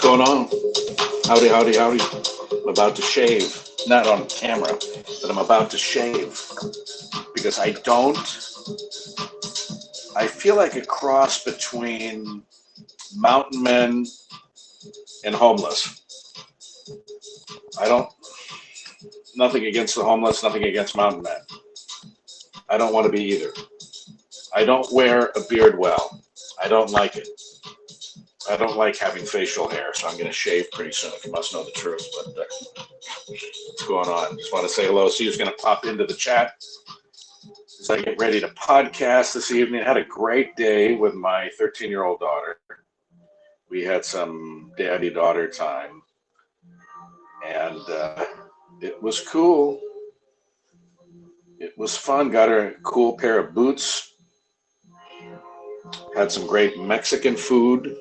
going on? Howdy, howdy, howdy. I'm about to shave. Not on camera, but I'm about to shave because I feel like a cross between mountain men and homeless. I don't, nothing against the homeless, nothing against mountain men. I don't want to be either. I don't wear a beard well. I don't like it. I don't like having facial hair, so I'm going to shave pretty soon if you must know the truth. But what's going on? Just want to say hello. See who's going to pop into the chat as I get ready to podcast this evening. I had a great day with my 13-year-old daughter. We had some daddy-daughter time, and it was cool. It was fun. Got her a cool pair of boots. Had some great Mexican food.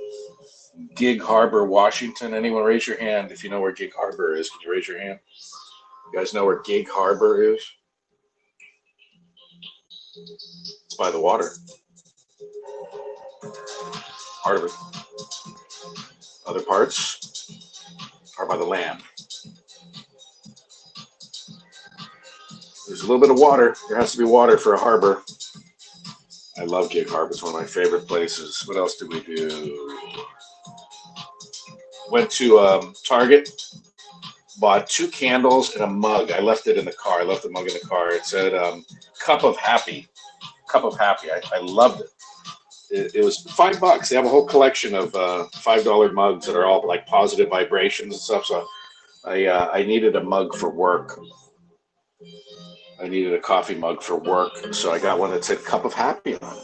Gig Harbor, Washington. Anyone raise your hand if you know where Gig Harbor is? Can you raise your hand? You guys know where Gig Harbor is? It's by the water. Part of it. Other parts are by the land. There's a little bit of water. There has to be water for a harbor. I love Gig Harbor. It's one of my favorite places. What else did we do? Went to Target, bought 2 candles and a mug. I left it in the car. I left the mug in the car. It said Cup of Happy. Cup of Happy. I loved it. It was $5. They have a whole collection of $5 mugs that are all like positive vibrations and stuff. So I needed a mug for work. I needed a coffee mug for work. So I got one that said Cup of Happy on it.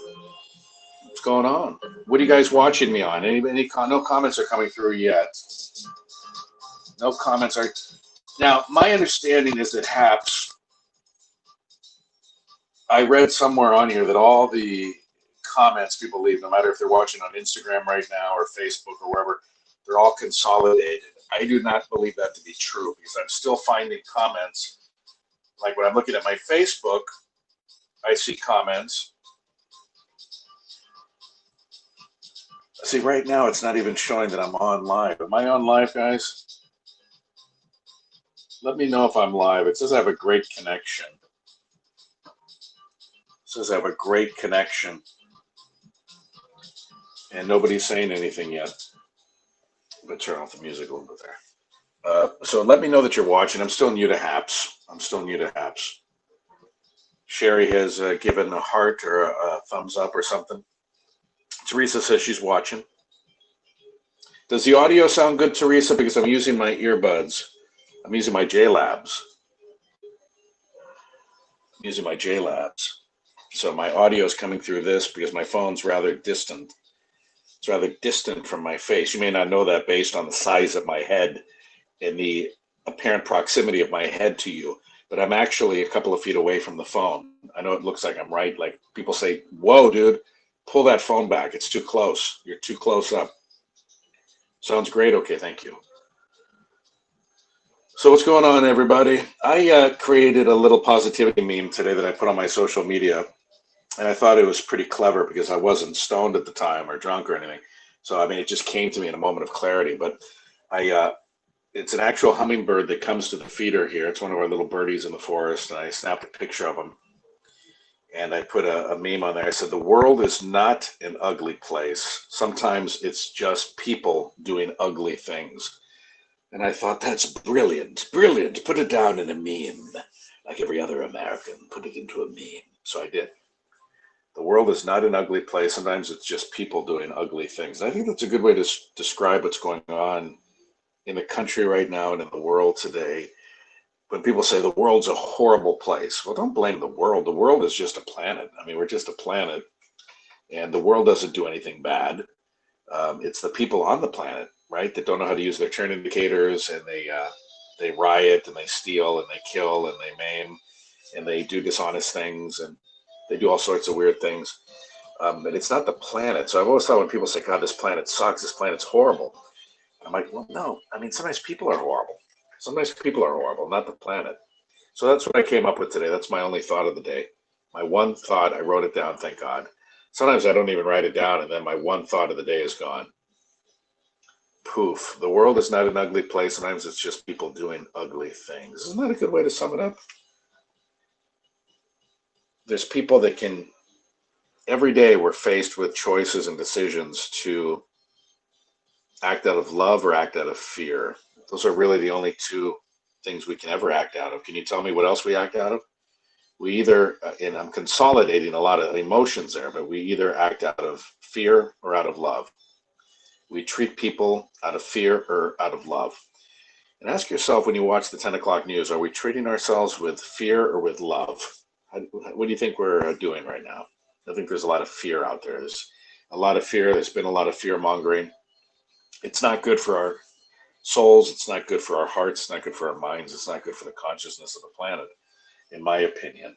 What's going on? What are you guys watching me on? No comments are coming through yet. No comments are. Now, my understanding is that HAPS, I read somewhere on here that all the comments people leave, no matter if they're watching on Instagram right now or Facebook or wherever, they're all consolidated. I do not believe that to be true because I'm still finding comments. Like when I'm looking at my Facebook, I see comments. See, right now it's not even showing that I'm on live. Am I on live, guys? Let me know if I'm live. It says I have a great connection. It says I have a great connection. And nobody's saying anything yet. I'm going to turn off the music a little bit there. So let me know that you're watching. I'm still new to HAPS. Sherry has given a heart or a thumbs up or something. Teresa says she's watching. Does the audio sound good, Teresa? Because I'm using my earbuds. I'm using my JLabs. So my audio is coming through this because my phone's rather distant. It's rather distant from my face. You may not know that based on the size of my head and the apparent proximity of my head to you, but I'm actually a couple of feet away from the phone. I know it looks like I'm right. Like people say, whoa, dude, pull that phone back. It's too close. You're too close up. Sounds great. Okay, thank you. So what's going on, everybody? I created a little positivity meme today that I put on my social media, and I thought it was pretty clever because I wasn't stoned at the time or drunk or anything. So, I mean, it just came to me in a moment of clarity. But it's an actual hummingbird that comes to the feeder here. It's one of our little birdies in the forest, and I snapped a picture of him. And I put a meme on there. I said, the world is not an ugly place. Sometimes it's just people doing ugly things. And I thought, that's brilliant, brilliant. Put it down in a meme. Like every other American, put it into a meme. So I did. The world is not an ugly place. Sometimes it's just people doing ugly things. And I think that's a good way to describe what's going on in the country right now and in the world today. When people say the world's a horrible place, well, don't blame the world. The world is just a planet. I mean, we're just a planet, and the world doesn't do anything bad. It's the people on the planet, right, that don't know how to use their turn indicators, and they riot and they steal and they kill and they maim and they do dishonest things and they do all sorts of weird things. But it's not the planet. So I've always thought when people say, God, this planet sucks, this planet's horrible. I'm like, well, no. I mean, sometimes people are horrible. Sometimes people are horrible, not the planet. So that's what I came up with today. That's my only thought of the day. My one thought, I wrote it down, thank God. Sometimes I don't even write it down, and then my one thought of the day is gone. Poof. The world is not an ugly place. Sometimes it's just people doing ugly things. Isn't that a good way to sum it up? There's people that can, every day we're faced with choices and decisions to act out of love or act out of fear. Those are really the only two things we can ever act out of. Can you tell me what else we act out of? We either, and I'm consolidating a lot of emotions there, but we either act out of fear or out of love. We treat people out of fear or out of love. And ask yourself when you watch the 10 o'clock news, are we treating ourselves with fear or with love? What do you think we're doing right now? I think there's a lot of fear out there. There's a lot of fear. There's been a lot of fear mongering. It's not good for our souls. It's not good for our hearts. It's not good for our minds. It's not good for the consciousness of the planet, in my opinion.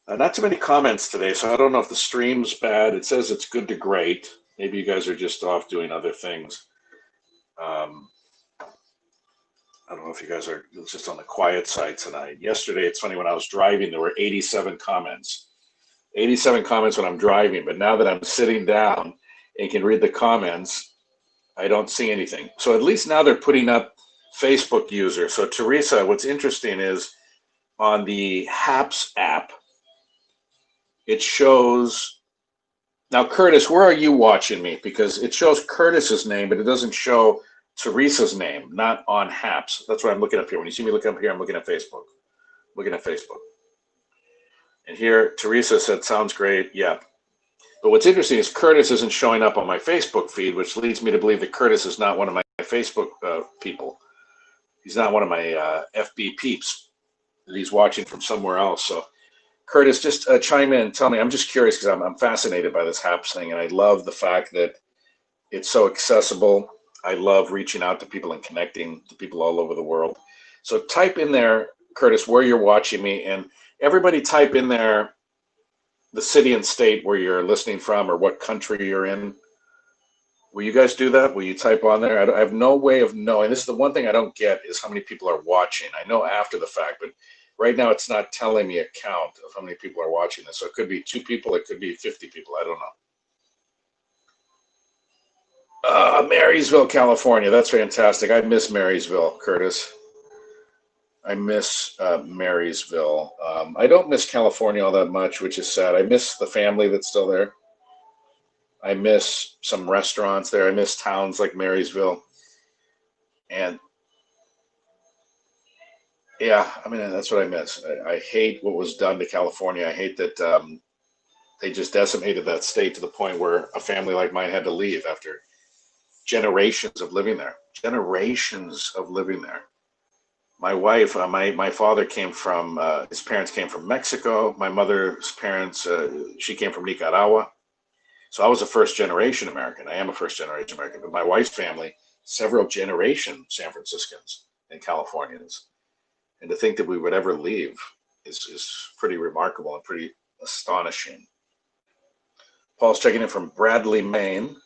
Not too many comments today, so I don't know if the stream's bad. It says it's good to great. Maybe you guys are just off doing other things. I don't know if you guys are just on the quiet side tonight. Yesterday, it's funny, when I was driving, there were 87 comments. 87 comments when I'm driving, but now that I'm sitting down and can read the comments, I don't see anything. So at least now they're putting up Facebook users. So Teresa, what's interesting is on the HAPS app, it shows, now Curtis, where are you watching me? Because it shows Curtis's name, but it doesn't show Teresa's name, not on HAPS. That's what I'm looking up here. When you see me look up here, I'm looking at Facebook. Looking at Facebook. And here, Teresa said, sounds great. Yeah. But what's interesting is Curtis isn't showing up on my Facebook feed, which leads me to believe that Curtis is not one of my Facebook people. He's not one of my FB peeps, that he's watching from somewhere else. So Curtis, just chime in and tell me. I'm just curious because I'm fascinated by this HAPS thing, and I love the fact that it's so accessible. I love reaching out to people and connecting to people all over the world. So type in there, Curtis, where you're watching me, and everybody type in there the city and state where you're listening from or what country you're in. Will you guys do that? Will you type on there? I have no way of knowing. This is the one thing I don't get is how many people are watching. I know after the fact, but right now it's not telling me a count of how many people are watching this. So it could be 2 people, it could be 50 people. I don't know. Marysville, California. That's fantastic. I miss Marysville, Curtis. I miss Marysville. I don't miss California all that much, which is sad. I miss the family that's still there. I miss some restaurants there. I miss towns like Marysville. And yeah, I mean, that's what I miss. I hate what was done to California. I hate that they just decimated that state to the point where a family like mine had to leave after generations of living there. Generations of living there. My wife, my father came from, his parents came from Mexico. My mother's parents, she came from Nicaragua. So I was a first generation American. I am a first generation American, but my wife's family, several generation San Franciscans and Californians. And to think that we would ever leave is pretty remarkable and pretty astonishing. Paul's checking in from Bradley, Maine.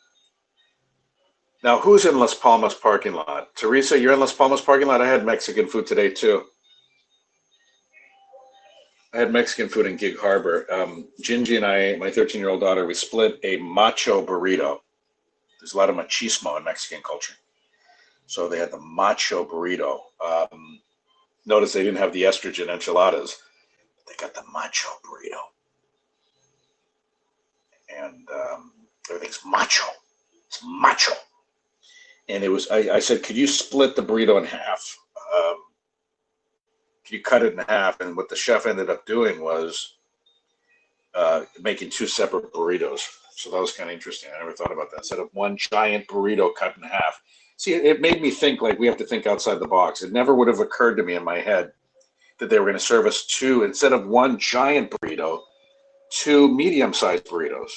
Now, who's in Las Palmas parking lot? Teresa, you're in Las Palmas parking lot? I had Mexican food today, too. I had Mexican food in Gig Harbor. Gingy and I, my 13-year-old daughter, we split a macho burrito. There's a lot of machismo in Mexican culture. So they had the macho burrito. Notice they didn't have the estrogen enchiladas. They got the macho burrito. And everything's macho. It's macho. And it was, I said, could you split the burrito in half? Could you cut it in half? And what the chef ended up doing was making 2 separate burritos. So that was kind of interesting. I never thought about that. Instead of one giant burrito cut in half. See, it made me think like we have to think outside the box. It never would have occurred to me in my head that they were going to serve us 2, instead of one giant burrito, 2 medium-sized burritos.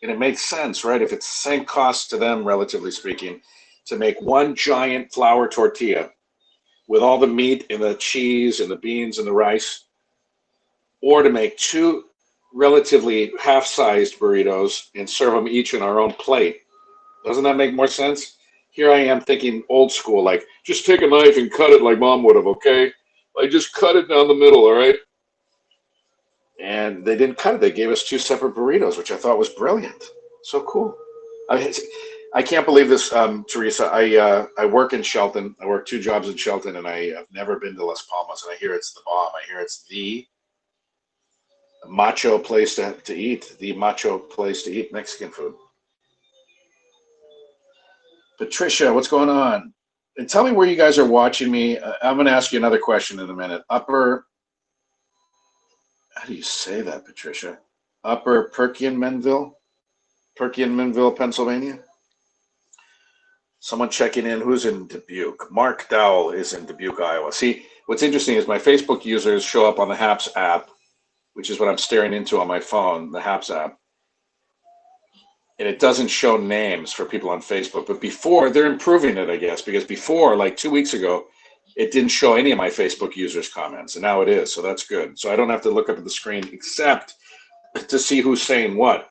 And it makes sense, right? If it's the same cost to them, relatively speaking, to make one giant flour tortilla with all the meat and the cheese and the beans and the rice, or to make 2 relatively half-sized burritos and serve them each in our own plate. Doesn't that make more sense? Here I am thinking old school, like, just take a knife and cut it like mom would have, okay? Like, just cut it down the middle, all right? And they didn't cut it. They gave us 2 separate burritos, which I thought was brilliant. So cool. I can't believe this, Teresa. I work in Shelton. I work two jobs in Shelton, and I have never been to Las Palmas. And I hear it's the bomb. I hear it's the macho place to eat. The macho place to eat Mexican food. Patricia, what's going on? And tell me where you guys are watching me. I'm going to ask you another question in a minute. Upper, how do you say that, Patricia? Upper Perkiomenville, Pennsylvania. Someone checking in. Who's in Dubuque? Mark Dowell is in Dubuque, Iowa. See, what's interesting is my Facebook users show up on the HAPS app, which is what I'm staring into on my phone, the HAPS app. And it doesn't show names for people on Facebook. But before, they're improving it, I guess, because before, like 2 weeks ago, it didn't show any of my Facebook users' comments. And now it is. So that's good. So I don't have to look up at the screen except to see who's saying what.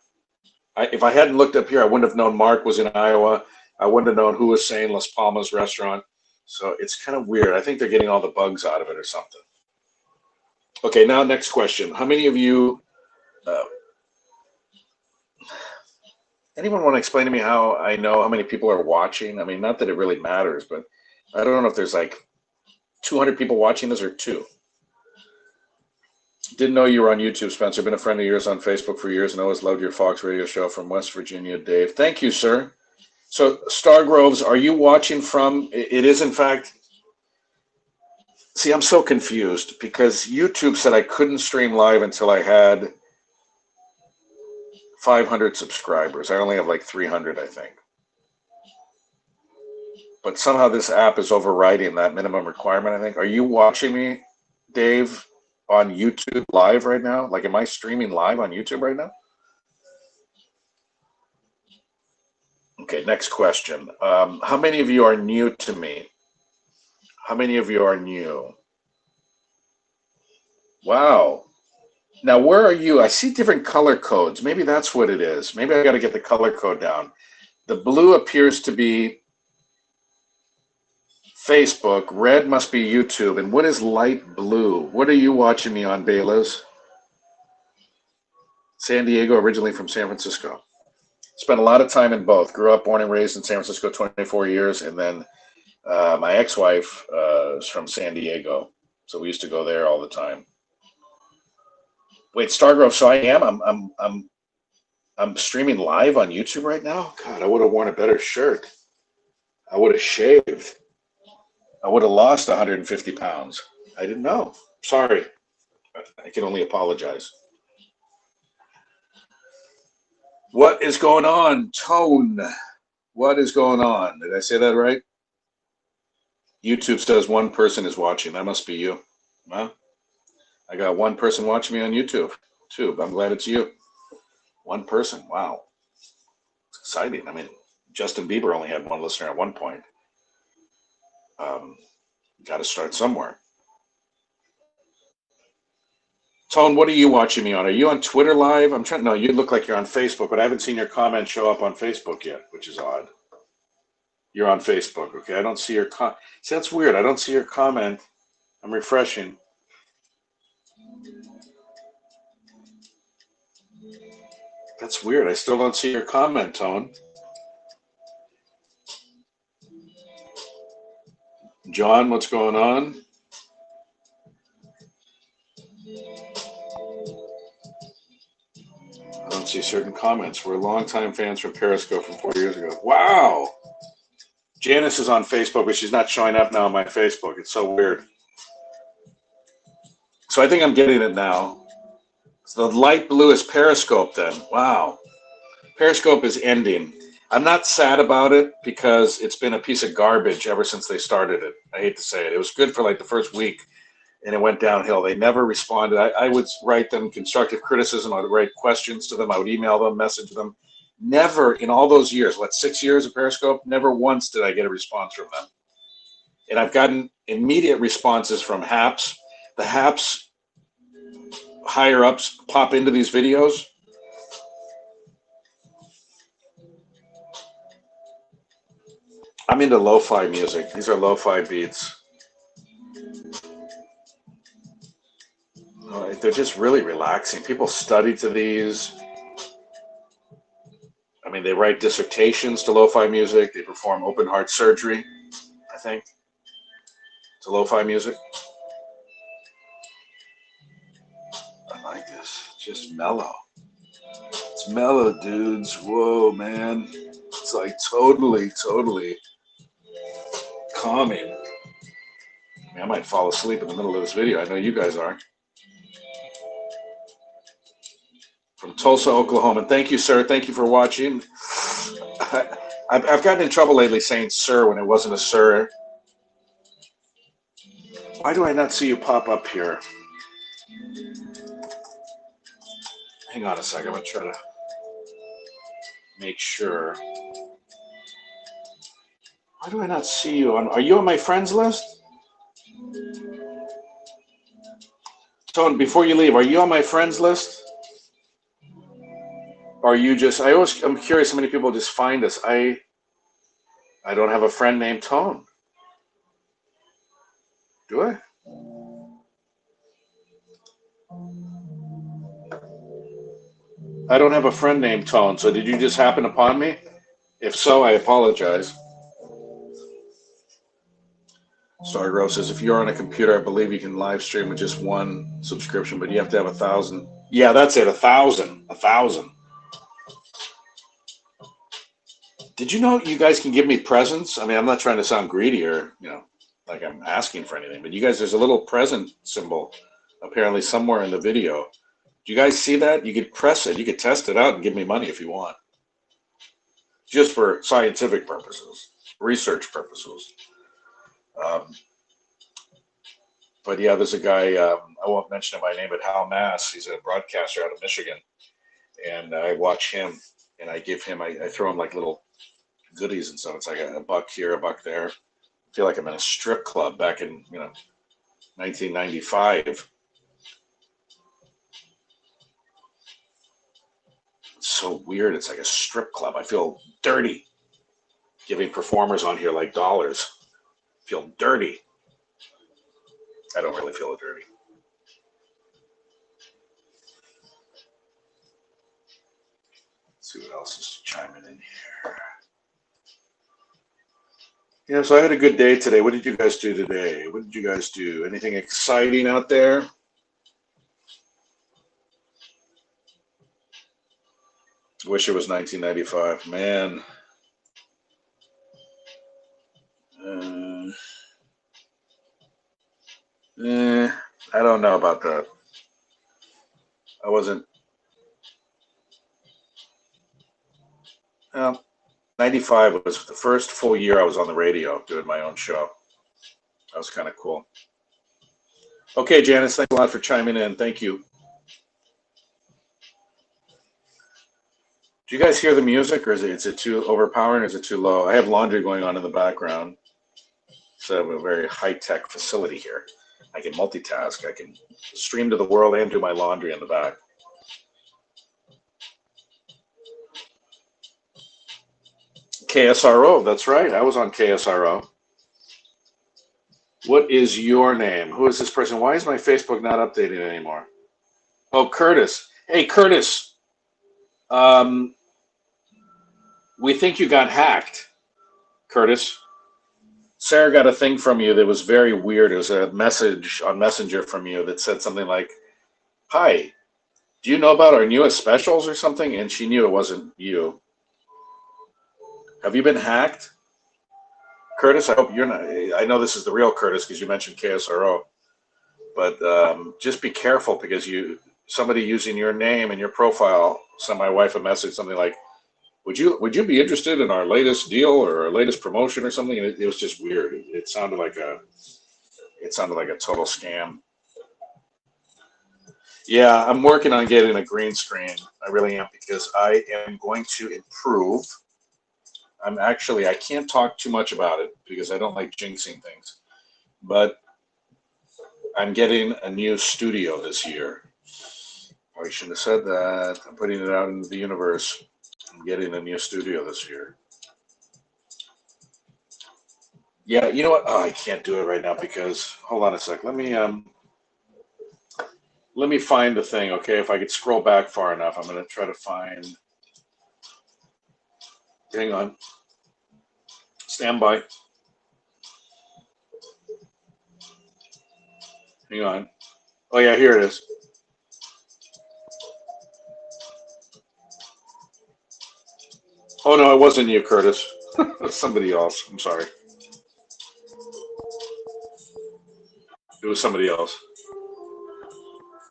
If I hadn't looked up here, I wouldn't have known Mark was in Iowa. I wouldn't have known who was saying Las Palmas restaurant. So it's kind of weird. I think they're getting all the bugs out of it or something. Okay, now next question. How many of you, anyone want to explain to me how I know how many people are watching? I mean, not that it really matters, but I don't know if there's like 200 people watching this or two. Didn't know you were on YouTube, Spencer. Been a friend of yours on Facebook for years and always loved your Fox radio show from West Virginia, Dave. Thank you, sir. So Stargroves, are you watching from, it is in fact, see, I'm so confused because YouTube said I couldn't stream live until I had 500 subscribers. I only have like 300, I think. But somehow this app is overriding that minimum requirement, I think. Are you watching me, Dave, on YouTube live right now? Like, am I streaming live on YouTube right now? Okay, next question. How many of you are new to me? How many of you are new? Wow. Now, where are you? I see different color codes. Maybe that's what it is. Maybe I got to get the color code down. The blue appears to be Facebook. Red must be YouTube. And what is light blue? What are you watching me on, Bayless? San Diego, originally from San Francisco. Spent a lot of time in both. Grew up, born and raised in San Francisco, 24 years. And then my ex-wife is from San Diego. So we used to go there all the time. Wait, Stargrove, so I am. I'm streaming live on YouTube right now? God, I would have worn a better shirt. I would have shaved. I would have lost 150 pounds. I didn't know. Sorry. I can only apologize. What is going on? Tone. What is going on? Did I say that right? YouTube says one person is watching. That must be you. Huh? I got one person watching me on YouTube, too. I'm glad it's you. One person. Wow. It's exciting. I mean, Justin Bieber only had one listener at one point. Got to start somewhere. Tone, what are you watching me on? Are you on Twitter live? I'm trying. No, you look like you're on Facebook, but I haven't seen your comment show up on Facebook yet, which is odd. You're on Facebook, okay? I don't see your comment. See, that's weird. I don't see your comment. I'm refreshing. That's weird. I still don't see your comment, Tone. John, what's going on? I don't see certain comments. We're longtime fans from Periscope from 4 years ago. Wow. Janice is on Facebook, but she's not showing up now on my Facebook. It's so weird. So I think I'm getting it now. So the light blue is Periscope then. Wow. Periscope is ending. I'm not sad about it because it's been a piece of garbage ever since they started it. I hate to say it. It was good for like the first week, and it went downhill. They never responded. I would write them constructive criticism. I would write questions to them. I would email them, message them. Never in all those years, 6 years of Periscope, never once did I get a response from them. And I've gotten immediate responses from HAPS. The HAPS higher-ups pop into these videos. I'm into lo-fi music. These are lo-fi beats. They're just really relaxing. People study to these. I mean, and they write dissertations to lo-fi music. They perform open heart surgery, I think, to lo-fi music. I like this. Just mellow. It's mellow, dudes. Whoa, man. It's like totally calming. I mean, I might fall asleep in the middle of this video. I know you guys are. From Tulsa, Oklahoma. And thank you, sir. Thank you for watching. I've gotten in trouble lately saying sir when it wasn't a sir. Why do I not see you pop up here? Hang on a second. I'm going to try to make sure. Why do I not see you on? Are you on my friends list? Tone, before you leave, are you on my friends list? Or are you just? I'm curious how many people just find us. I don't have a friend named Tone. Do I? I don't have a friend named Tone. So did you just happen upon me? If so, I apologize. Stargrove says, if you're on a computer, I believe you can live stream with just one subscription, but you have to have 1,000. Yeah, that's it. 1,000. 1,000. Did you know you guys can give me presents? I mean, I'm not trying to sound greedy or, like I'm asking for anything, but you guys, there's a little present symbol apparently somewhere in the video. Do you guys see that? You could press it. You could test it out and give me money if you want. Just for scientific purposes, research purposes. But yeah, there's a guy, I won't mention him by name, but Hal Mass. He's a broadcaster out of Michigan. And I watch him and I give him, I throw him like little goodies and stuff. It's like a buck here, a buck there. I feel like I'm in a strip club back in, 1995. It's so weird. It's like a strip club. I feel dirty giving performers on here like dollars. I feel dirty. I don't really feel dirty. Let's see what else is chiming in here. Yeah, so I had a good day today. What did you guys do today? What did you guys do? Anything exciting out there? Wish it was 1995. Man. I don't know about that. I wasn't. 95 was the first full year I was on the radio doing my own show. That was kind of cool. Okay, Janice, thanks a lot for chiming in. Thank you. Do you guys hear the music, or is it too overpowering, or is it too low? I have laundry going on in the background. So I have a very high-tech facility here. I can multitask. I can stream to the world and do my laundry in the back. KSRO, that's right. I was on KSRO. What is your name? Who is this person? Why is my Facebook not updated anymore? Oh, Curtis. Hey, Curtis. We think you got hacked, Curtis. Sarah got a thing from you that was very weird. It was a message on Messenger from you that said something like, hi, do you know about our newest specials or something? And she knew it wasn't you. Have you been hacked? Curtis, I hope you're not. I know this is the real Curtis because you mentioned KSRO. But just be careful because somebody using your name and your profile sent my wife a message, something like, would you be interested in our latest deal or our latest promotion or something? And it was just weird. It sounded like a total scam. Yeah, I'm working on getting a green screen. I really am, because I am going to improve. I can't talk too much about it because I don't like jinxing things, but I'm getting a new studio this year. I shouldn't have said that. I'm putting it out into the universe. I'm getting a new studio this year. Yeah, you know what? Oh, I can't do it right now because, hold on a sec. Let me find the thing, okay? If I could scroll back far enough, I'm going to try to find. Hang on. Stand by. Hang on. Oh, yeah, here it is. Oh, no, it wasn't you, Curtis. It's somebody else. I'm sorry. It was somebody else.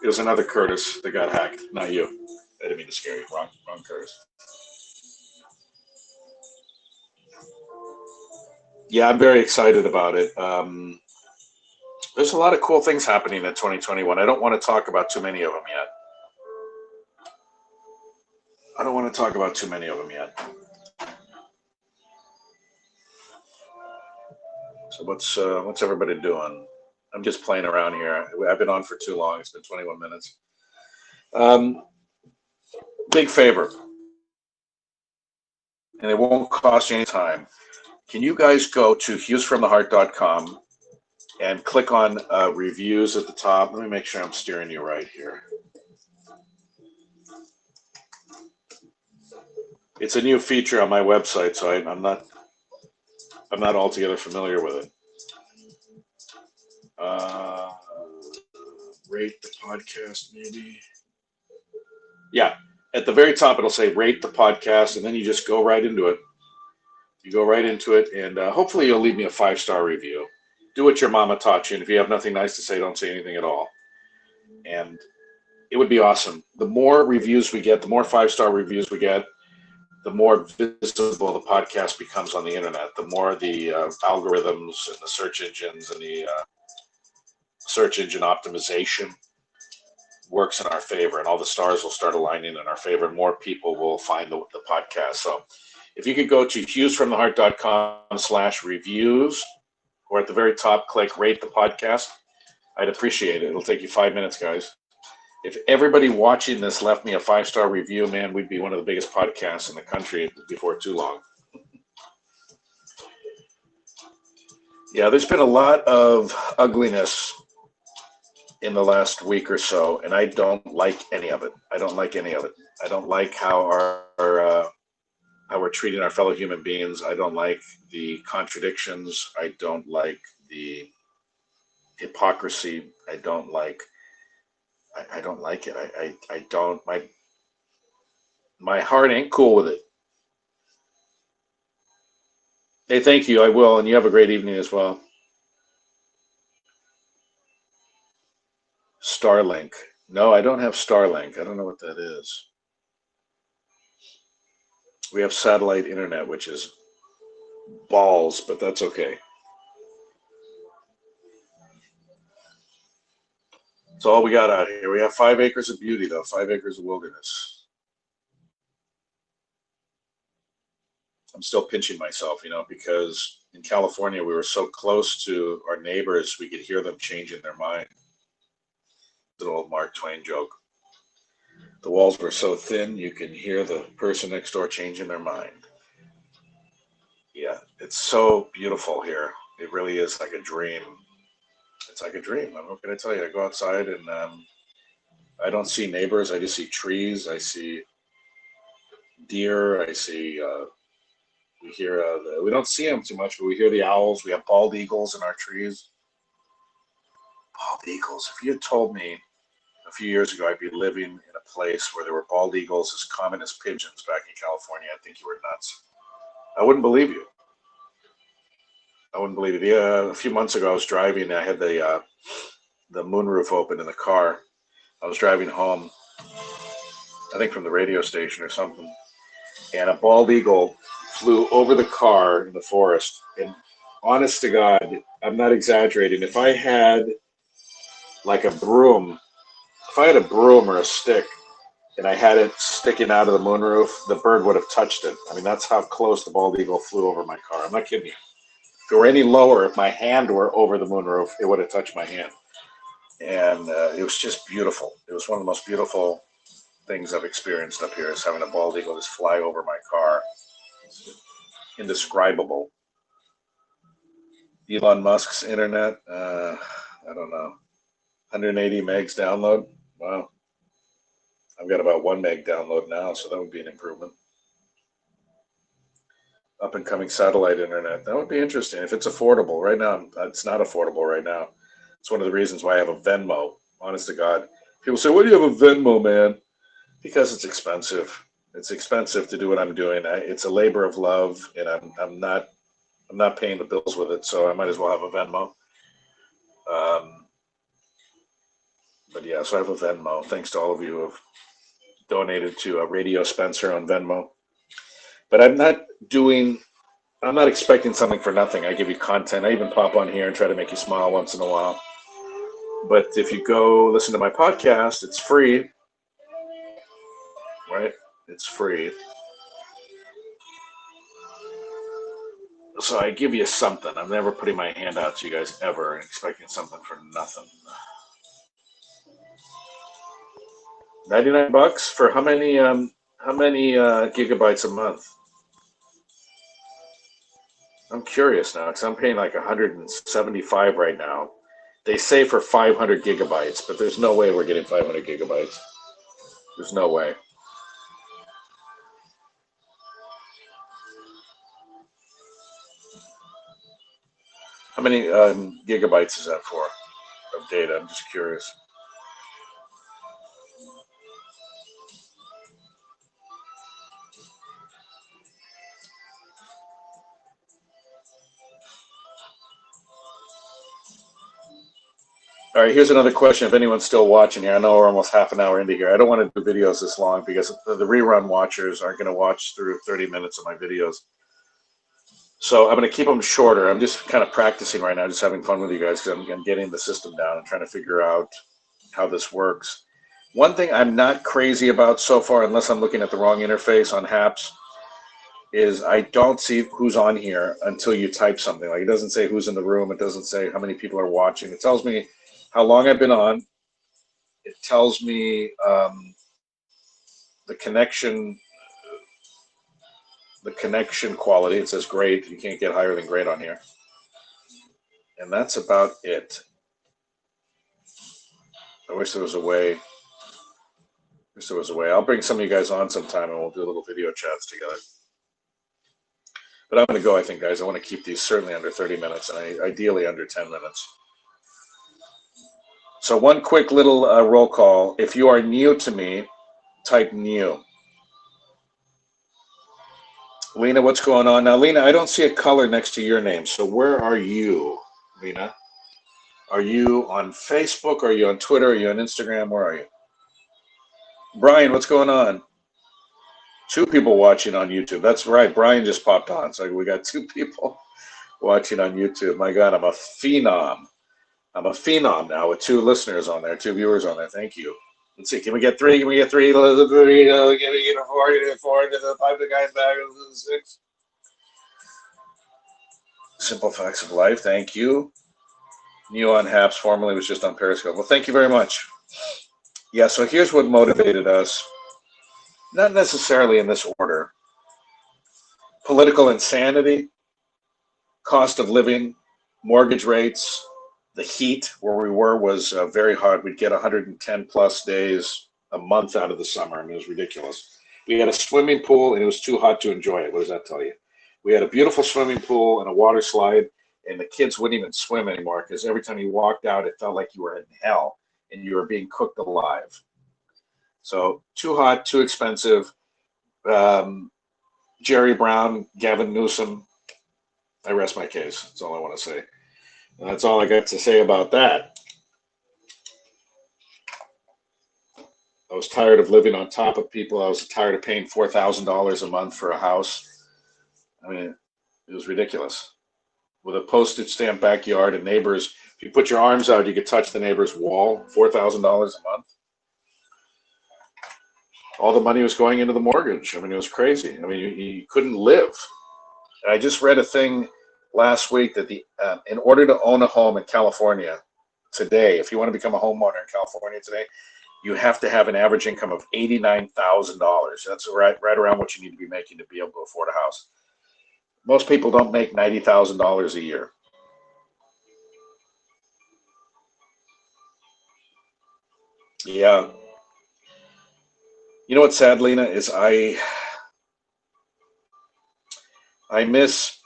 It was another Curtis that got hacked, not you. I didn't mean to scare you. Wrong Curtis. Yeah, I'm very excited about it. There's a lot of cool things happening in 2021. I don't want to talk about too many of them yet. So what's everybody doing? I'm just playing around here. I've been on for too long. It's been 21 minutes. Big favor, and it won't cost you any time. Can you guys go to hughesfromtheheart.com and click on reviews at the top? Let me make sure I'm steering you right here. It's a new feature on my website, so I'm not altogether familiar with it. Rate the podcast, maybe. Yeah, at the very top it'll say rate the podcast, and then you just go right into it. You go right into it, and hopefully you'll leave me a 5-star review. Do what your mama taught you, and if you have nothing nice to say, don't say anything at all. And it would be awesome. The more reviews we get, the more 5-star reviews we get, the more visible the podcast becomes on the internet, the more the algorithms and the search engines and the search engine optimization works in our favor, and all the stars will start aligning in our favor, and more people will find the podcast. So if you could go to hughesfromtheheart.com/reviews, or at the very top, click rate the podcast, I'd appreciate it. It'll take you 5 minutes, guys. If everybody watching this left me a 5-star review, man, we'd be one of the biggest podcasts in the country before too long. Yeah, there's been a lot of ugliness in the last week or so, and I don't like any of it. I don't like how how we're treating our fellow human beings. I don't like the contradictions. I don't like the hypocrisy. I don't like it. I don't. My heart ain't cool with it. Hey, thank you. I will, and you have a great evening as well. Starlink. No, I don't have Starlink. I don't know what that is. We have satellite internet, which is balls, but that's okay. That's all we got out here. We have 5 acres of beauty, though, 5 acres of wilderness. I'm still pinching myself, because in California, we were so close to our neighbors, we could hear them changing their mind. The old Mark Twain joke. The walls were so thin, you can hear the person next door changing their mind. Yeah, it's so beautiful here. It really is like a dream. It's like a dream. I'm not going to tell you. I go outside and I don't see neighbors. I just see trees. I see deer. I see, we hear, we don't see them too much, but we hear the owls. We have bald eagles in our trees. Bald eagles. If you had told me a few years ago I'd be living in a place where there were bald eagles as common as pigeons back in California, I'd think you were nuts. I wouldn't believe you. Yeah, a few months ago I was driving. I had the moonroof open in the car. I was driving home, I think from the radio station or something, and a bald eagle flew over the car in the forest. And honest to God, I'm not exaggerating. If I had like a broom, or a stick, and I had it sticking out of the moonroof, the bird would have touched it. I mean, that's how close the bald eagle flew over my car. I'm not kidding you. If it were any lower, if my hand were over the moonroof, it would have touched my hand. And it was just beautiful. It was one of the most beautiful things I've experienced up here, is having a bald eagle just fly over my car. It's indescribable. Elon Musk's internet, I don't know, 180 megs download. Wow. I've got about 1 meg download now, so that would be an improvement. up and coming satellite internet. That would be interesting if it's affordable. Right now, it's not affordable right now. It's one of the reasons why I have a Venmo. Honest to God, people say, "Why do you have a Venmo, man?" Because it's expensive. It's expensive to do what I'm doing. It's a labor of love, and I'm not paying the bills with it, so I might as well have a Venmo. Um, but yeah, so I have a Venmo. Thanks to all of you who have donated to Radio Spencer on Venmo. But doing. I'm not expecting something for nothing. I give you content. I even pop on here and try to make you smile once in a while. But if you go listen to my podcast, it's free, right? It's free. So I give you something. I'm never putting my hand out to you guys ever and expecting something for nothing. $99 for how many gigabytes a month? I'm curious now because I'm paying like 175 right now. They say for 500 gigabytes, but there's no way we're getting 500 gigabytes. There's no way. How many gigabytes is that for of data? I'm just curious. All right, here's another question. If anyone's still watching here, I know we're almost half an hour into here. I don't want to do videos this long because the rerun watchers aren't going to watch through 30 minutes of my videos. So I'm going to keep them shorter. I'm just kind of practicing right now, just having fun with you guys because I'm getting the system down and trying to figure out how this works. One thing I'm not crazy about so far, unless I'm looking at the wrong interface on HAPS, is I don't see who's on here until you type something. Like it doesn't say who's in the room. It doesn't say how many people are watching. It tells me how long I've been on. It tells me the connection quality. It says great. You can't get higher than great on here. And that's about it. I wish there was a way. I'll bring some of you guys on sometime and we'll do little video chats together. But I'm going to go, I think, guys. I want to keep these certainly under 30 minutes and ideally under 10 minutes. So one quick little roll call. If you are new to me, type new. Lena, what's going on? Now, Lena, I don't see a color next to your name. So where are you, Lena? Are you on Facebook? Are you on Twitter? Are you on Instagram? Where are you? Brian, what's going on? 2 people watching on YouTube. That's right. Brian just popped on. So we got 2 people watching on YouTube. My God, I'm a phenom. I'm a phenom now with 2 listeners on there, 2 viewers on there. Thank you. Let's see. Can we get 3? Can we get 3? Can we get 4? Get 4? Get 5 the guys back. 6. Simple facts of life. Thank you. New on HAPS, formerly was just on Periscope. Well, thank you very much. Yeah, so here's what motivated us. Not necessarily in this order. Political insanity, cost of living, mortgage rates, the heat where we were was very hard. We'd get 110 plus days a month out of the summer. I mean, it was ridiculous. We had a swimming pool and it was too hot to enjoy it. What does that tell you? We had a beautiful swimming pool and a water slide, and the kids wouldn't even swim anymore because every time you walked out, it felt like you were in hell and you were being cooked alive. So too hot, too expensive. Jerry Brown, Gavin Newsom. I rest my case. That's all I want to say. And that's all I got to say about that. I was tired of living on top of people. I was tired of paying $4,000 a month for a house. I mean, it was ridiculous. With a postage stamp backyard and neighbors, if you put your arms out, you could touch the neighbor's wall. $4,000 a month. All the money was going into the mortgage. I mean, it was crazy. I mean, you couldn't live. And I just read a thing last week that in order to own a home in California today, if you want to become a homeowner in California today, you have to have an average income of $89,000. That's right around what you need to be making to be able to afford a house. Most people don't make $90,000 a year. Yeah. You know what's sad, Lena, is I I miss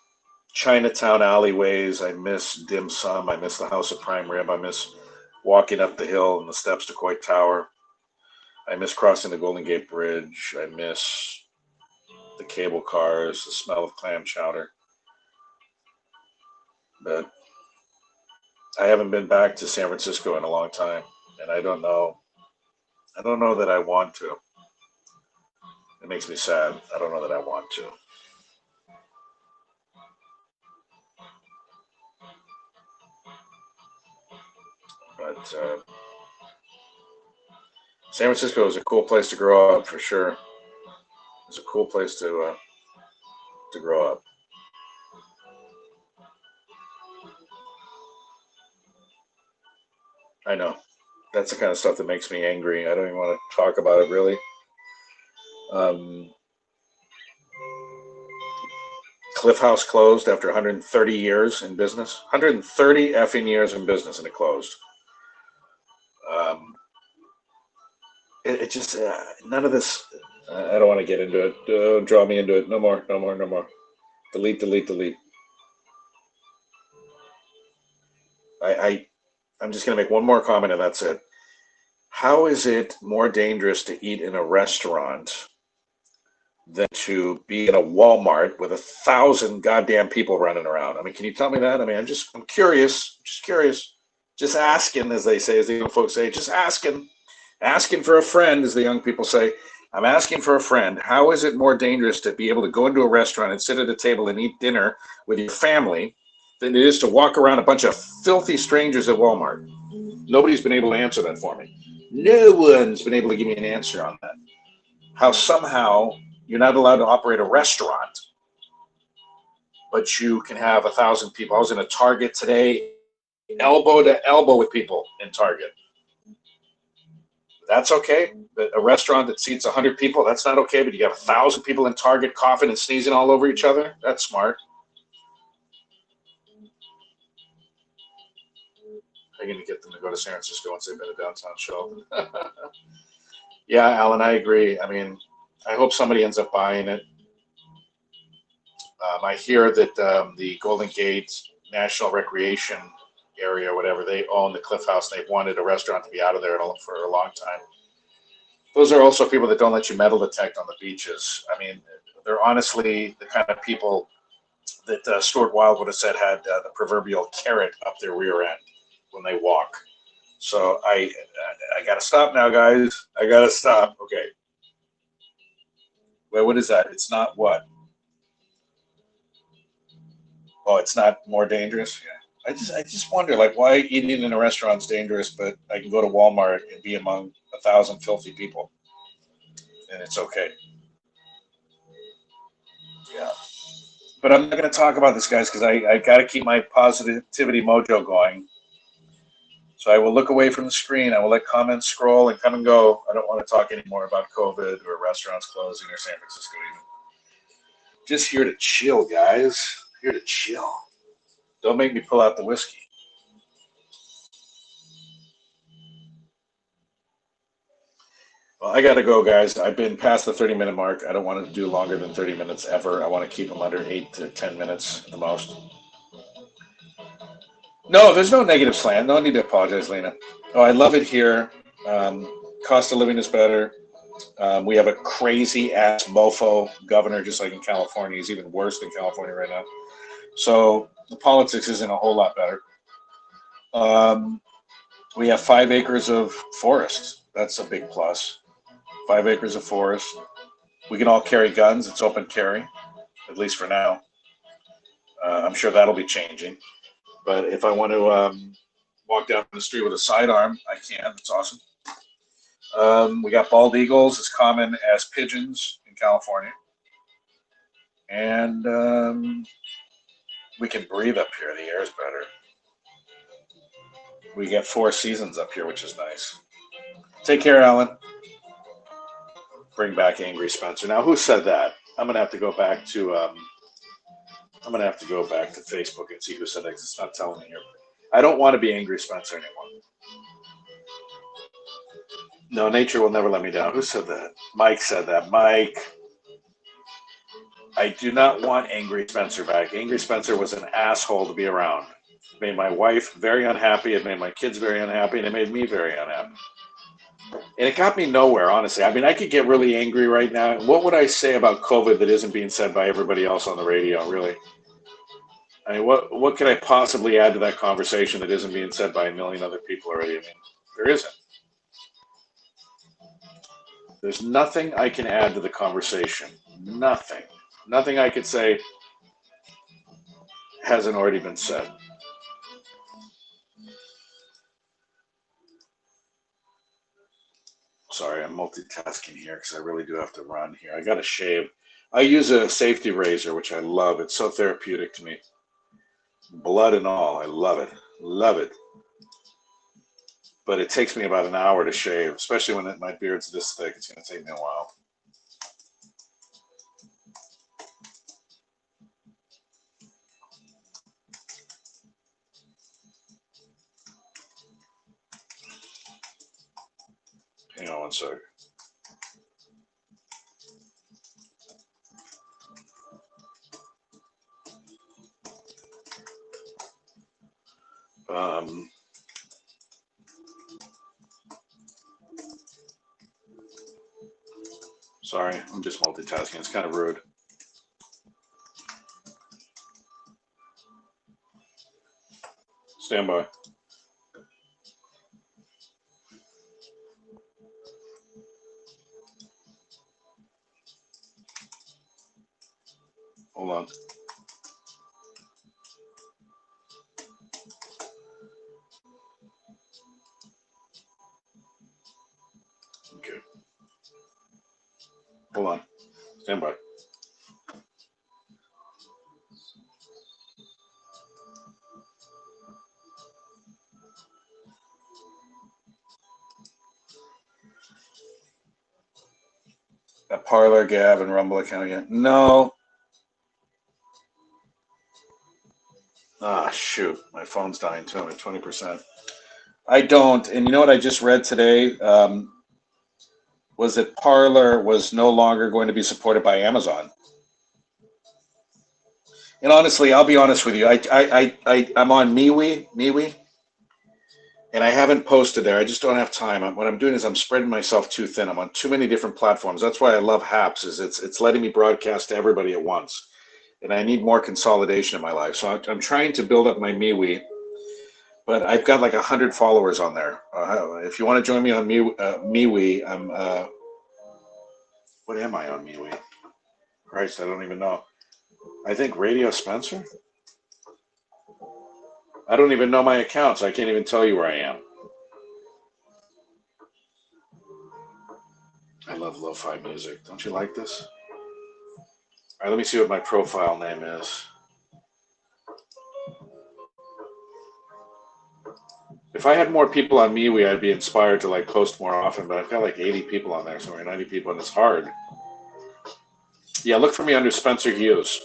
Chinatown alleyways. I miss dim sum. I miss the House of Prime Rib. I miss walking up the hill and the steps to Coit Tower. I miss crossing the Golden Gate Bridge. I miss the cable cars, the smell of clam chowder. But I haven't been back to San Francisco in a long time, and I don't know. I don't know that I want to. It makes me sad. I don't know that I want to. But San Francisco is a cool place to grow up for sure. It's a cool place to grow up. I know. That's the kind of stuff that makes me angry. I don't even want to talk about it really. Um, Cliff House closed after 130 years in business. 130 effing years in business, and it closed. Um, it just none of this. I don't want to get into it. Don't draw me into it. No more. No more. No more. Delete. Delete. Delete. I'm just going to make one more comment, and that's it. How is it more dangerous to eat in a restaurant than to be in a Walmart with 1,000 goddamn people running around? I mean, can you tell me that? I mean, I'm curious, just curious, just asking, as they say, as the young folks say, just asking for a friend, as the young people say. I'm asking for a friend. How is it more dangerous to be able to go into a restaurant and sit at a table and eat dinner with your family than it is to walk around a bunch of filthy strangers at Walmart? Nobody's been able to answer that for me. No one's been able to give me an answer on that. How somehow you're not allowed to operate a restaurant, but you can have 1,000 people. I was in a Target today, elbow to elbow with people in Target. That's okay. But a restaurant that seats 100 people, that's not okay. But you have 1,000 people in Target coughing and sneezing all over each other. That's smart. I'm going to get them to go to San Francisco once they've been a downtown show. Yeah, Alan, I agree. I mean, I hope somebody ends up buying it. I hear that the Golden Gate National Recreation Area, whatever, they own the Cliff House. They've wanted a restaurant to be out of there for a long time. Those are also people that don't let you metal detect on the beaches. I mean, they're honestly the kind of people that Stuart Wilde would have said had the proverbial carrot up their rear end when they walk. So I got to stop now, guys. I got to stop. Okay. Wait, what is that? It's not what? Oh, it's not more dangerous? Yeah. I just wonder, like, why eating in a restaurant is dangerous, but I can go to Walmart and be among 1,000 filthy people, and it's okay. Yeah. But I'm not going to talk about this, guys, because I got to keep my positivity mojo going. So I will look away from the screen. I will let comments scroll and come and go. I don't want to talk anymore about COVID or restaurants closing or San Francisco even. Just here to chill, guys. Here to chill. Don't make me pull out the whiskey. Well, I got to go, guys. I've been past the 30-minute mark. I don't want to do longer than 30 minutes ever. I want to keep them under 8 to 10 minutes at the most. No, there's no negative slant. No need to apologize, Lena. Oh, I love it here. Cost of living is better. We have a crazy ass mofo governor, just like in California. He's even worse than California right now. So the politics isn't a whole lot better. We have 5 acres of forest. That's a big plus. 5 acres of forest. We can all carry guns. It's open carry, at least for now. I'm sure that'll be changing. But if I want to walk down the street with a sidearm, I can. It's awesome. We got bald eagles, as common as pigeons in California. And we can breathe up here. The air is better. We get 4 seasons up here, which is nice. Take care, Alan. Bring back Angry Spencer. Now, who said that? I'm gonna have to go back to Facebook and see who said that, 'cause it's not telling me here. I don't want to be Angry Spencer anymore. No, nature will never let me down. Who said that? Mike said that. Mike. I do not want Angry Spencer back. Angry Spencer was an asshole to be around. It made my wife very unhappy. It made my kids very unhappy, and it made me very unhappy. And it got me nowhere, honestly. I mean, I could get really angry right now. What would I say about COVID that isn't being said by everybody else on the radio, really? I mean, what could I possibly add to that conversation that isn't being said by a million other people already? I mean, there isn't. There's nothing I can add to the conversation. Nothing. Nothing I could say hasn't already been said. Sorry, I'm multitasking here because I really do have to run here. I got to shave. I use a safety razor, which I love. It's so therapeutic to me. Blood and all. I love it. Love it. But it takes me about an hour to shave, especially when my beard's this thick. It's going to take me a while. Hang on one sec. Sorry, I'm just multitasking. It's kind of rude. Stand by. Hold on. Okay. Hold on. Stand by. A Parlor, Gab, and Rumble account yet? No. Ah, shoot. My phone's dying too. I'm at 20%. I don't. And you know what I just read today? Was that Parler was no longer going to be supported by Amazon. And honestly, I'll be honest with you. I'm on MeWe, and I haven't posted there. I just don't have time. What I'm doing is I'm spreading myself too thin. I'm on too many different platforms. That's why I love Haps. Is it's letting me broadcast to everybody at once, and I need more consolidation in my life. So I'm trying to build up my MeWe, but I've got like 100 followers on there. If you want to join me on MeWe, I'm. What am I on MeWe? Christ, I don't even know. I think Radio Spencer. I don't even know my account, so I can't even tell you where I am. I love lo-fi music. Don't you like this? All right, let me see what my profile name is. If I had more people on MeWe, I'd be inspired to like post more often, but I've got like 80 people on there, somewhere 90 people, and it's hard. Yeah, look for me under Spencer Hughes.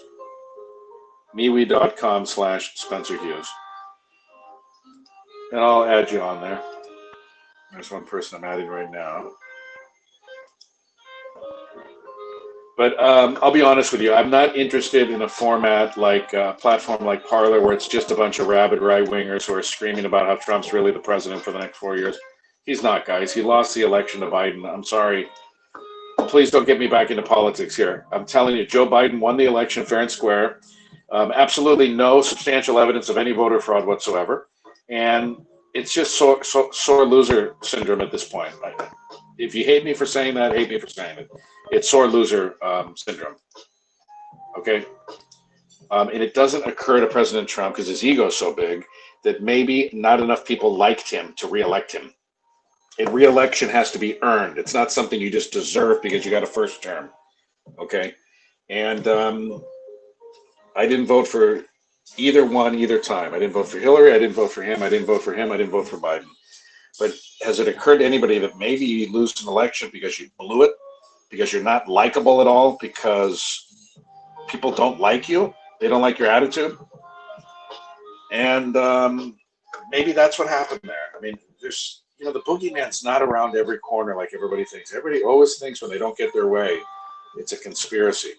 MeWe.com/Spencer Hughes. And I'll add you on there. There's one person I'm adding right now. But I'll be honest with you, I'm not interested in a format like a platform like Parler where it's just a bunch of rabid right-wingers who are screaming about how Trump's really the president for the next 4 years. He's not, guys. He lost the election to Biden. I'm sorry. Please don't get me back into politics here. I'm telling you, Joe Biden won the election fair and square. Absolutely no substantial evidence of any voter fraud whatsoever. And it's just sore loser syndrome at this point. If you hate me for saying that, hate me for saying it. It's sore loser syndrome. Okay? And it doesn't occur to President Trump because his ego is so big that maybe not enough people liked him to reelect him. A reelection has to be earned. It's not something you just deserve because you got a first term. Okay? And I didn't vote for either one, either time. I didn't vote for Hillary. I didn't vote for him. I didn't vote for him. I didn't vote for Biden. But has it occurred to anybody that maybe you lose an election because you blew it, because you're not likable at all, because people don't like you? They don't like your attitude? And maybe that's what happened there. I mean, there's, the boogeyman's not around every corner like everybody thinks. Everybody always thinks when they don't get their way, it's a conspiracy.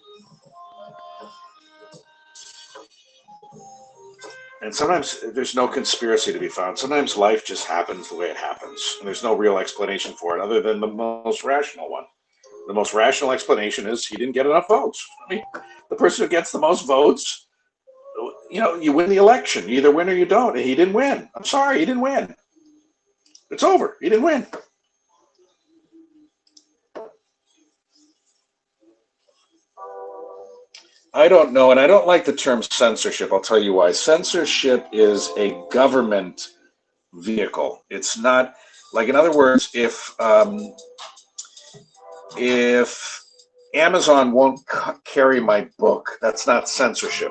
And sometimes there's no conspiracy to be found. Sometimes life just happens the way it happens, and there's no real explanation for it other than the most rational one. The most rational explanation is he didn't get enough votes. I mean, the person who gets the most votes, you win the election. You either win or you don't. And he didn't win. I'm sorry, he didn't win. It's over. He didn't win. I don't know, and I don't like the term censorship. I'll tell you why. Censorship is a government vehicle. It's not like, in other words, if Amazon won't carry my book, that's not censorship.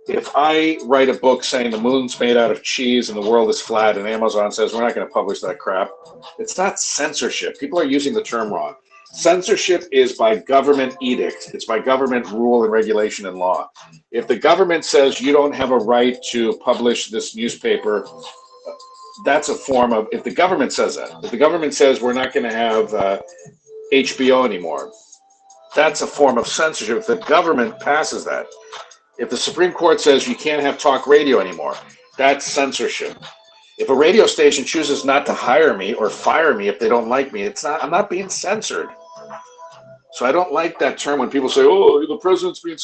If I write a book saying the moon's made out of cheese and the world is flat, and Amazon says we're not going to publish that crap, it's not censorship. People are using the term wrong. Censorship is by government edict. It's by government rule and regulation and law. If the government says you don't have a right to publish this newspaper, that's a form of, if the government says that. If the government says we're not going to have HBO anymore, that's a form of censorship. If the government passes that. If the Supreme Court says you can't have talk radio anymore, that's censorship. If a radio station chooses not to hire me or fire me if they don't like me, I'm not being censored. So I don't like that term when people say, "Oh, the president's being."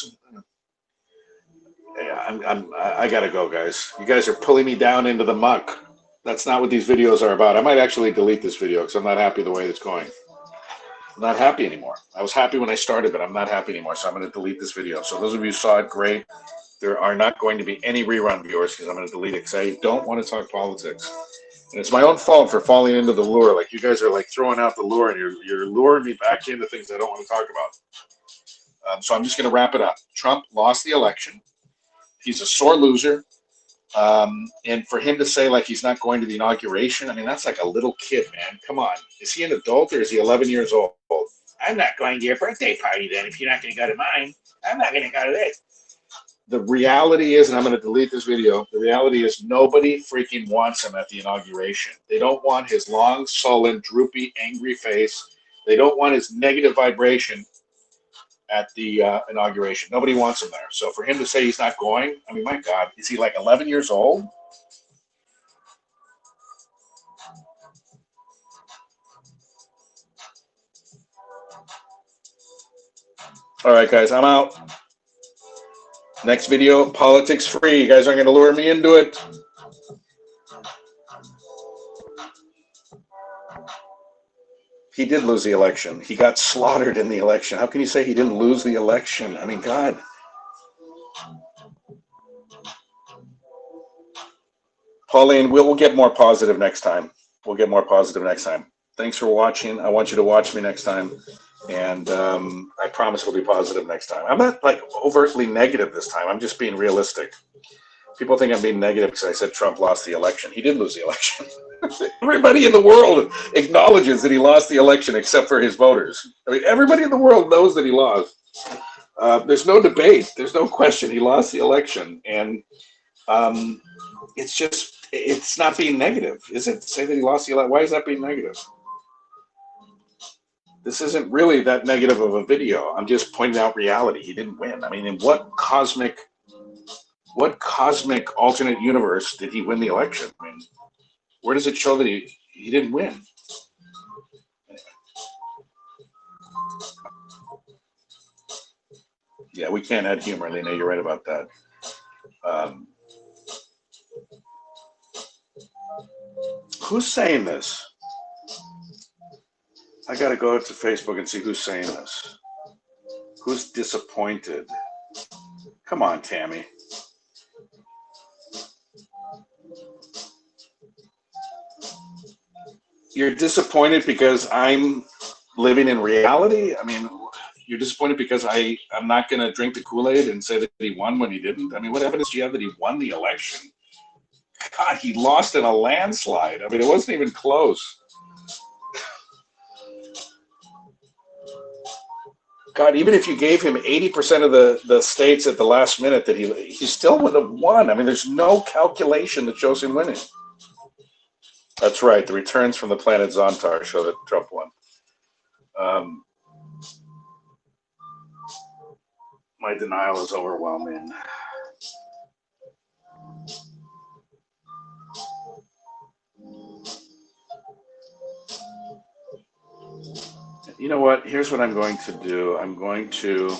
Yeah, I gotta go, guys. You guys are pulling me down into the muck. That's not what these videos are about. I might actually delete this video because I'm not happy the way it's going. I'm not happy anymore. I was happy when I started, but I'm not happy anymore. So I'm going to delete this video. So those of you who saw it, great. There are not going to be any rerun viewers because I'm going to delete it because I don't want to talk politics. And it's my own fault for falling into the lure. Like, you guys are like throwing out the lure and you're luring me back into things I don't want to talk about. So I'm just going to wrap it up. Trump lost the election. He's a sore loser. And for him to say like he's not going to the inauguration, I mean, that's like a little kid, man. Come on. Is he an adult or is he 11 years old? I'm not going to your birthday party then if you're not going to go to mine. I'm not going to go to this. The reality is, and I'm going to delete this video, the reality is nobody freaking wants him at the inauguration. They don't want his long, sullen, droopy, angry face. They don't want his negative vibration at the inauguration. Nobody wants him there. So for him to say he's not going, I mean, my God, is he like 11 years old? All right, guys, I'm out. Next video, politics free. You guys aren't going to lure me into it. He did lose the election. He got slaughtered in the election. How can you say he didn't lose the election? I mean, God. Pauline, we'll get more positive next time. We'll get more positive next time. Thanks for watching. I want you to watch me next time. And I promise we'll be positive next time. I'm not like overtly negative this time. I'm just being realistic. People think I'm being negative because I said Trump lost the election. He did lose the election. Everybody in the world acknowledges that he lost the election except for his voters. I mean, everybody in the world knows that he lost. There's no debate. There's no question. He lost the election. And it's not being negative, is it? Say that he lost the election. Why is that being negative? This isn't really that negative of a video. I'm just pointing out reality. He didn't win. I mean, in what cosmic alternate universe did he win the election? I mean, where does it show that he didn't win? Anyway. Yeah, we can't add humor. They know you're right about that. Who's saying this? I got to go to Facebook and see who's saying this. Who's disappointed? Come on, Tammy. You're disappointed because I'm living in reality? I mean, you're disappointed because I'm not going to drink the Kool-Aid and say that he won when he didn't? I mean, what evidence do you have that he won the election? God, he lost in a landslide. I mean, it wasn't even close. God, even if you gave him 80% of the states at the last minute, that he still would have won. I mean, there's no calculation that shows him winning. That's right. The returns from the planet Zontar show that Trump won. My denial is overwhelming. You know what? Here's what I'm going to do. I'm going to,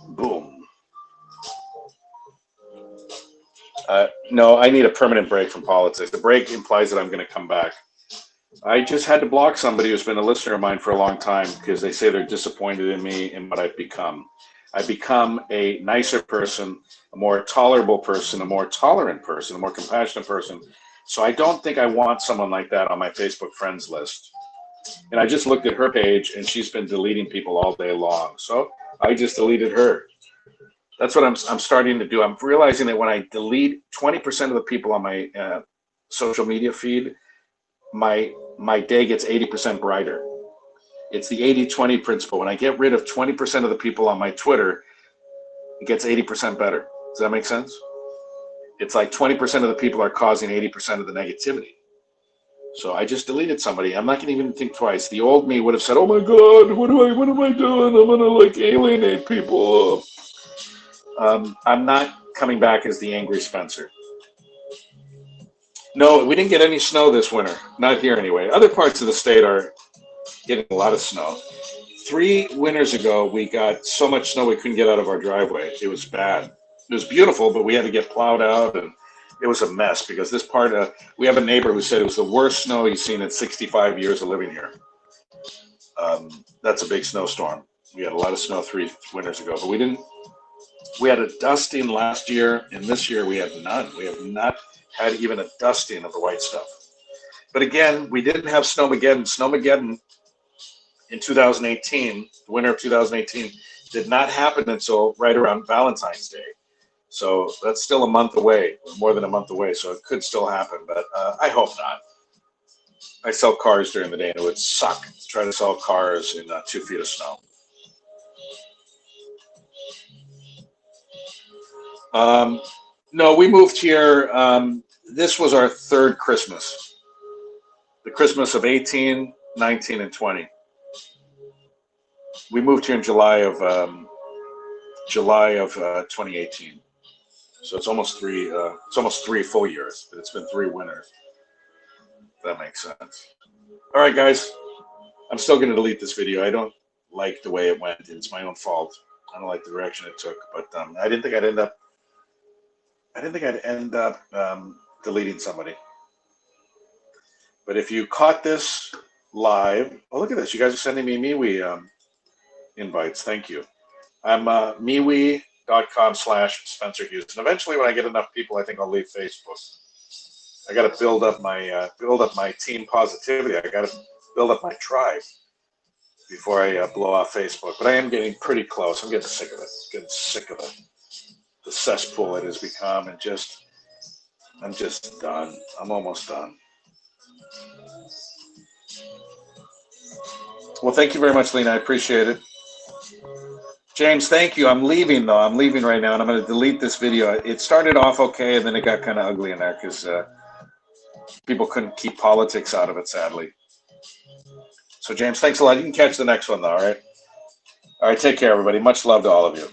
boom. No, I need a permanent break from politics. The break implies that I'm going to come back. I just had to block somebody who's been a listener of mine for a long time because they say they're disappointed in me and what I've become. I've become a nicer person, a more tolerable person, a more tolerant person, a more compassionate person. So I don't think I want someone like that on my Facebook friends list. And I just looked at her page and she's been deleting people all day long. So I just deleted her. That's what I'm starting to do. I'm realizing that when I delete 20% of the people on my social media feed, my day gets 80% brighter. It's the 80-20 principle. When I get rid of 20% of the people on my Twitter, it gets 80% better. Does that make sense? It's like 20% of the people are causing 80% of the negativity. So I just deleted somebody. I'm not going to even think twice. The old me would have said, "Oh my God, what am I doing? I'm going to like alienate people." I'm not coming back as the angry Spencer. No, we didn't get any snow this winter. Not here anyway. Other parts of the state are getting a lot of snow. 3 winters ago, we got so much snow we couldn't get out of our driveway. It was bad. It was beautiful, but we had to get plowed out, and it was a mess because this part of, we have a neighbor who said it was the worst snow he's seen in 65 years of living here. That's a big snowstorm. We had a lot of snow 3 winters ago, but we had a dusting last year, and this year we had none. We have not had even a dusting of the white stuff. But again, we didn't have Snowmageddon. Snowmageddon in 2018, the winter of 2018, did not happen until right around Valentine's Day. So that's still a month away, more than a month away. So it could still happen, but I hope not. I sell cars during the day, and it would suck to try to sell cars in 2 feet of snow. No, we moved here. This was our 3rd Christmas. The Christmas of 18, 19, and 20. We moved here in July of 2018. So it's almost 3 full years, but it's been 3 winters. If that makes sense. All right, guys. I'm still going to delete this video. I don't like the way it went. It's my own fault. I don't like the direction it took, but I didn't think I'd end up deleting somebody. But if you caught this live, oh, look at this. You guys are sending me MeWe invites. Thank you. I'm MeWe.com/Spencer Hughes. And eventually, when I get enough people, I think I'll leave Facebook. I got to build up my team positivity. I got to build up my tribe before I blow off Facebook. But I am getting pretty close. I'm getting sick of it. Getting sick of it. The cesspool it has become, and I'm just done. I'm almost done. Well, thank you very much, Lena. I appreciate it. James, thank you. I'm leaving, though. I'm leaving right now, and I'm going to delete this video. It started off okay, and then it got kind of ugly in there because people couldn't keep politics out of it, sadly. So, James, thanks a lot. You can catch the next one, though, all right? All right, take care, everybody. Much love to all of you.